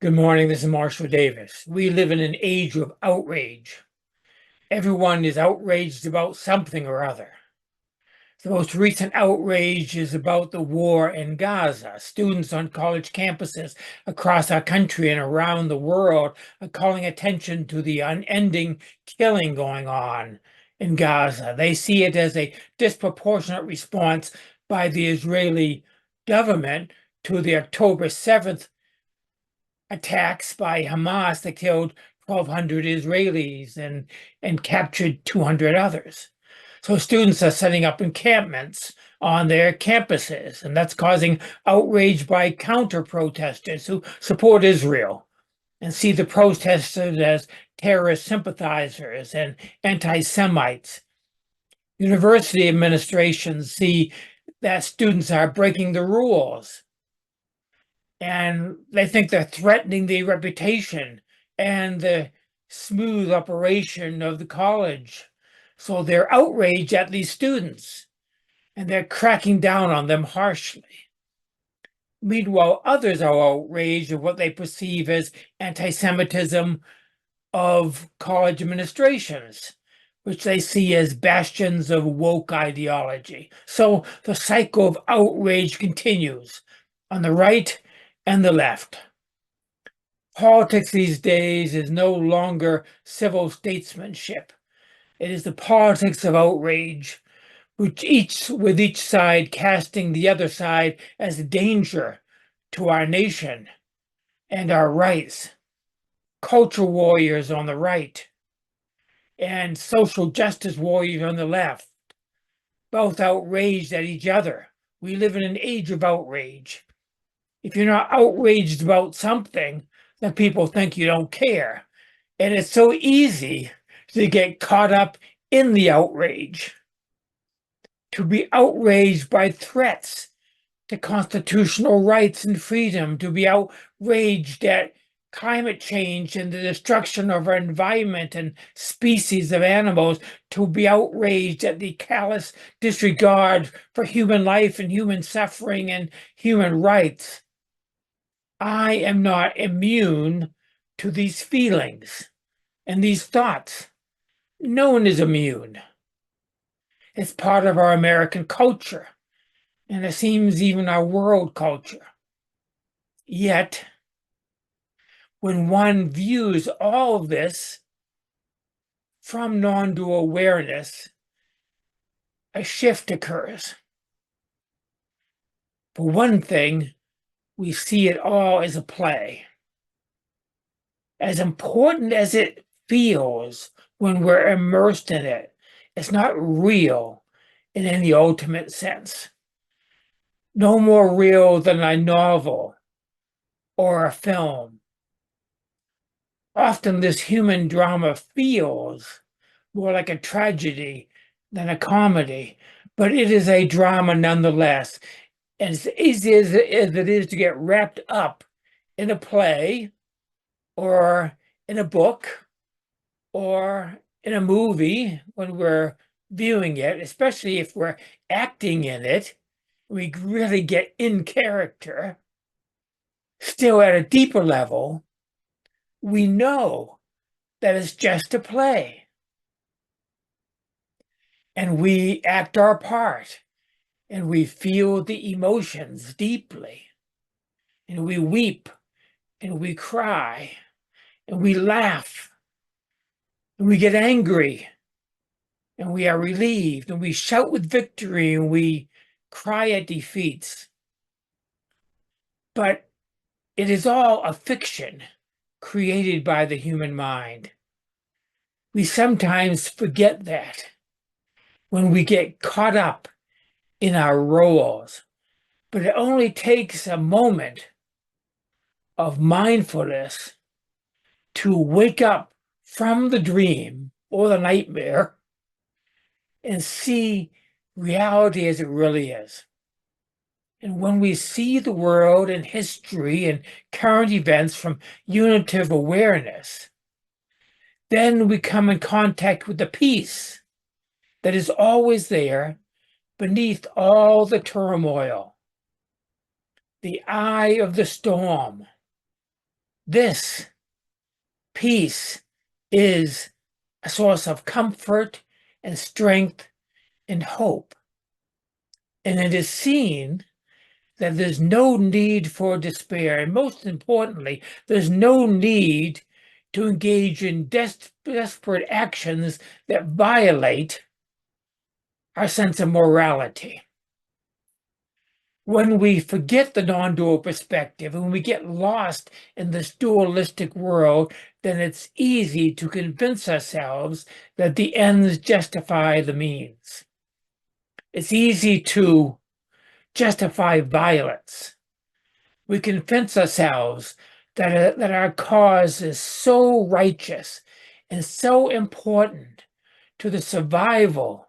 Good morning, this is Marshall Davis. We live in an age of outrage. Everyone is outraged about something or other. The most recent outrage is about the war in Gaza. Students on college campuses across our country and around the world are calling attention to the unending killing going on in Gaza. They see it as a disproportionate response by the Israeli government to the October 7th attacks by Hamas that killed 1,200 Israelis and captured 200 others. So students are setting up encampments on their campuses, and that's causing outrage by counter-protesters who support Israel and see the protesters as terrorist sympathizers and antisemites. University administrations see that students are breaking the rules, and they think they're threatening the reputation and the smooth operation of the college. So they're outraged at these students and they're cracking down on them harshly. Meanwhile, others are outraged at what they perceive as anti-Semitism of college administrations, which they see as bastions of woke ideology. So the cycle of outrage continues on the right and the left. Politics these days is no longer civil statesmanship. It is the politics of outrage, with each side casting the other side as a danger to our nation and our rights. Culture warriors on the right and social justice warriors on the left, both outraged at each other. We live in an age of outrage. If you're not outraged about something, then people think you don't care. And it's so easy to get caught up in the outrage, to be outraged by threats to constitutional rights and freedom, to be outraged at climate change and the destruction of our environment and species of animals, to be outraged at the callous disregard for human life and human suffering and human rights. I am not immune to these feelings and these thoughts. No one is immune. It's part of our American culture, and it seems even our world culture. Yet, when one views all of this from non-dual awareness, a shift occurs. For one thing, we see it all as a play. As important as it feels when we're immersed in it, it's not real in any ultimate sense. No more real than a novel or a film. Often this human drama feels more like a tragedy than a comedy, but it is a drama nonetheless. And as easy as it is to get wrapped up in a play or in a book or in a movie when we're viewing it, especially if we're acting in it, we really get in character. Still at a deeper level, we know that it's just a play. And we act our part, and we feel the emotions deeply, and we weep, and we cry, and we laugh, and we get angry, and we are relieved, and we shout with victory, and we cry at defeats. But it is all a fiction created by the human mind. We sometimes forget that when we get caught up in our roles, but it only takes a moment of mindfulness to wake up from the dream or the nightmare and see reality as it really is. And when we see the world and history and current events from unitive awareness, then we come in contact with the peace that is always there beneath all the turmoil, the eye of the storm, This peace is a source of comfort and strength and hope. And it is seen that there's no need for despair. And most importantly, there's no need to engage in desperate actions that violate our sense of morality. When we forget the non-dual perspective and we get lost in this dualistic world, then it's easy to convince ourselves that the ends justify the means. It's easy to justify violence. We convince ourselves that our cause is so righteous and so important to the survival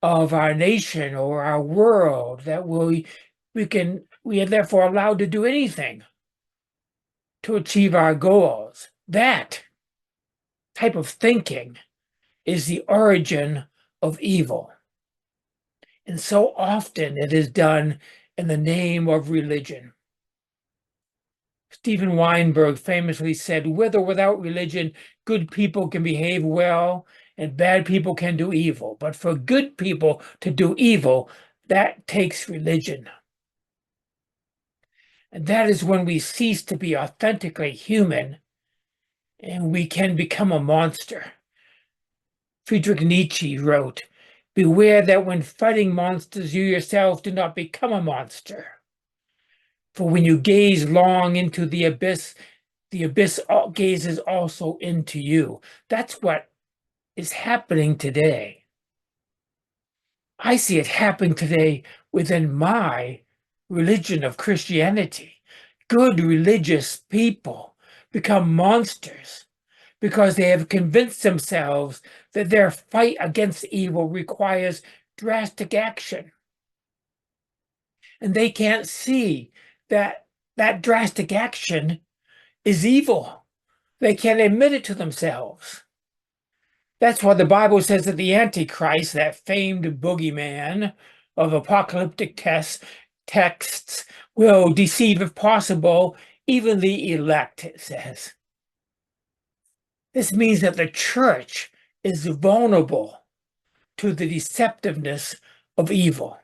of our nation or our world that we are therefore allowed to do anything to achieve our goals. That type of thinking is the origin of evil. And so often it is done in the name of religion. Stephen Weinberg famously said, with or without religion, good people can behave well and bad people can do evil. But for good people to do evil, that takes religion. And that is when we cease to be authentically human and we can become a monster. Friedrich Nietzsche wrote, beware that when fighting monsters, you yourself do not become a monster. For when you gaze long into the abyss gazes also into you. That's what is happening today. I see it happening today within my religion of Christianity. Good religious people become monsters because they have convinced themselves that their fight against evil requires drastic action. And they can't see that that drastic action is evil. They can't admit it to themselves. That's why the Bible says that the Antichrist, that famed boogeyman of apocalyptic texts, will deceive, if possible, even the elect, it says. This means that the church is vulnerable to the deceptiveness of evil.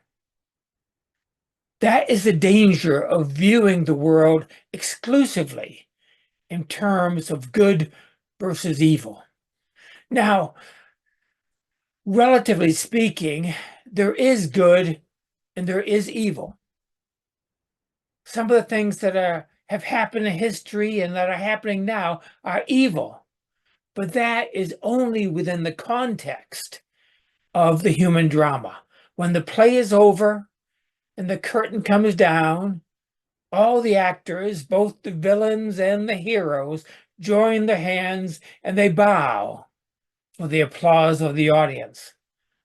That is the danger of viewing the world exclusively in terms of good versus evil. Now, relatively speaking, there is good and there is evil. Some of the things that have happened in history and that are happening now are evil, but that is only within the context of the human drama. When the play is over and the curtain comes down, all the actors, both the villains and the heroes, join their hands and they bow for the applause of the audience.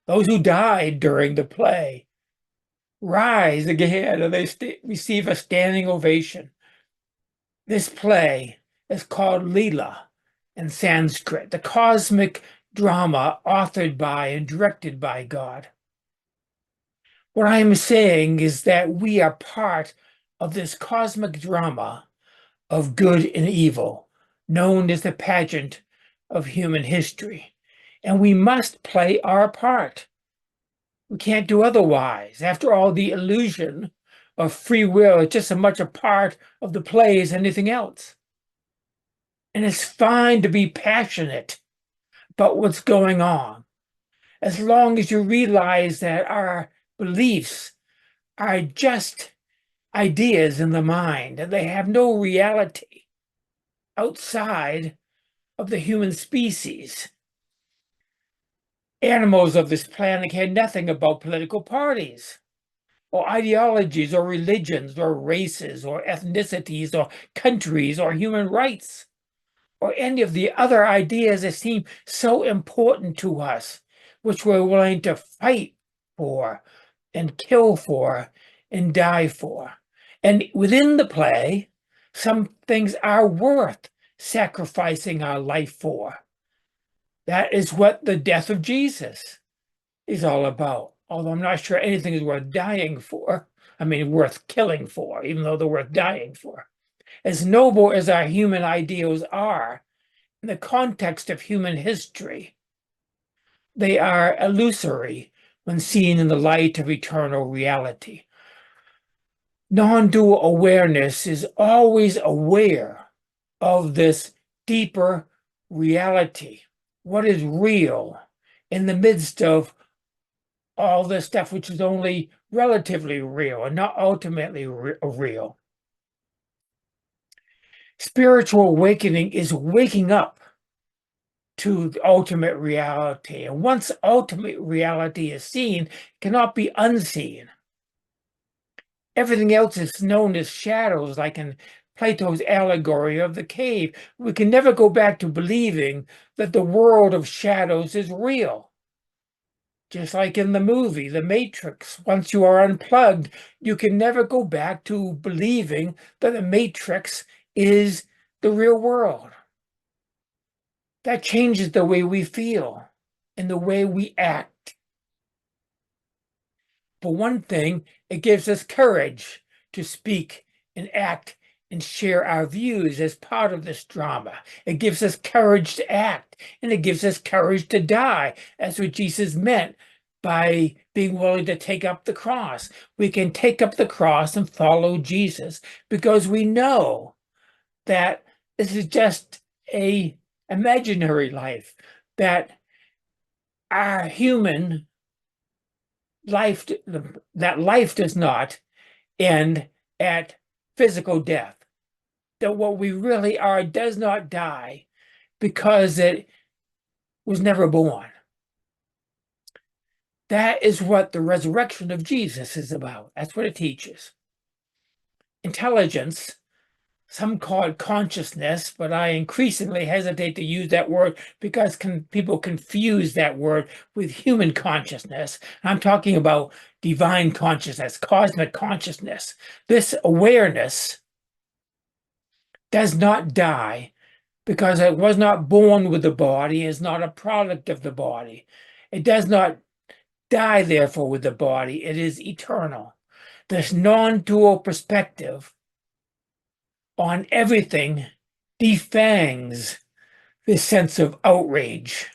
Those who died during the play rise again and they receive a standing ovation. This play is called Leela in Sanskrit, the cosmic drama authored by and directed by God. What I am saying is that we are part of this cosmic drama of good and evil, known as the pageant of human history. And we must play our part. We can't do otherwise. After all, the illusion of free will is just as much a part of the play as anything else. And it's fine to be passionate about what's going on, as long as you realize that our beliefs are just ideas in the mind, and they have no reality outside of the human species. Animals of this planet care nothing about political parties, or ideologies, or religions, or races, or ethnicities, or countries, or human rights, or any of the other ideas that seem so important to us, which we're willing to fight for, and kill for, and die for. And within the play, some things are worth sacrificing our life for. That is what the death of Jesus is all about. Although I'm not sure anything is worth dying for. I mean, worth killing for, even though they're worth dying for. As noble as our human ideals are, in the context of human history, they are illusory when seen in the light of eternal reality. Non-dual awareness is always aware of this deeper reality, what is real in the midst of all this stuff which is only relatively real and not ultimately real. Spiritual awakening is waking up to the ultimate reality. And once ultimate reality is seen, it cannot be unseen. Everything else is known as shadows, like in Plato's allegory of the cave. We can never go back to believing that the world of shadows is real. Just like in the movie, The Matrix, once you are unplugged, you can never go back to believing that the Matrix is the real world. That changes the way we feel and the way we act. For one thing, it gives us courage to speak and act and share our views as part of this drama. It gives us courage to act, and it gives us courage to die. That's what Jesus meant by being willing to take up the cross. We can take up the cross and follow Jesus because we know that this is just a imaginary life, that our human life, that life does not end at physical death, that what we really are does not die because it was never born. That is what the resurrection of Jesus is about. That's what it teaches. Intelligence, some call it consciousness, but I increasingly hesitate to use that word because people confuse that word with human consciousness. I'm talking about divine consciousness, cosmic consciousness. This awareness does not die because it was not born with the body, is not a product of the body. It does not die, therefore, with the body. It is eternal. This non-dual perspective on everything defangs this sense of outrage.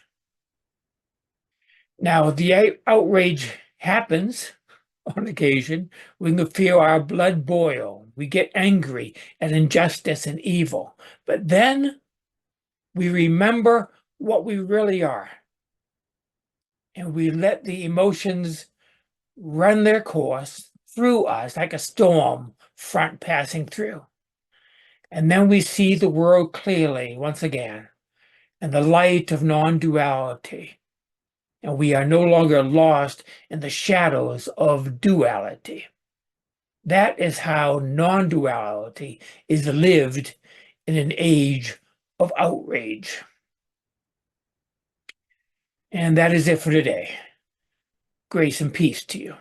Now, the outrage happens on occasion. We can feel our blood boil. We get angry at injustice and evil. But then we remember what we really are. And we let the emotions run their course through us like a storm front passing through. And then we see the world clearly once again in the light of non-duality. And we are no longer lost in the shadows of duality. That is how non-duality is lived in an age of outrage. And that is it for today. Grace and peace to you.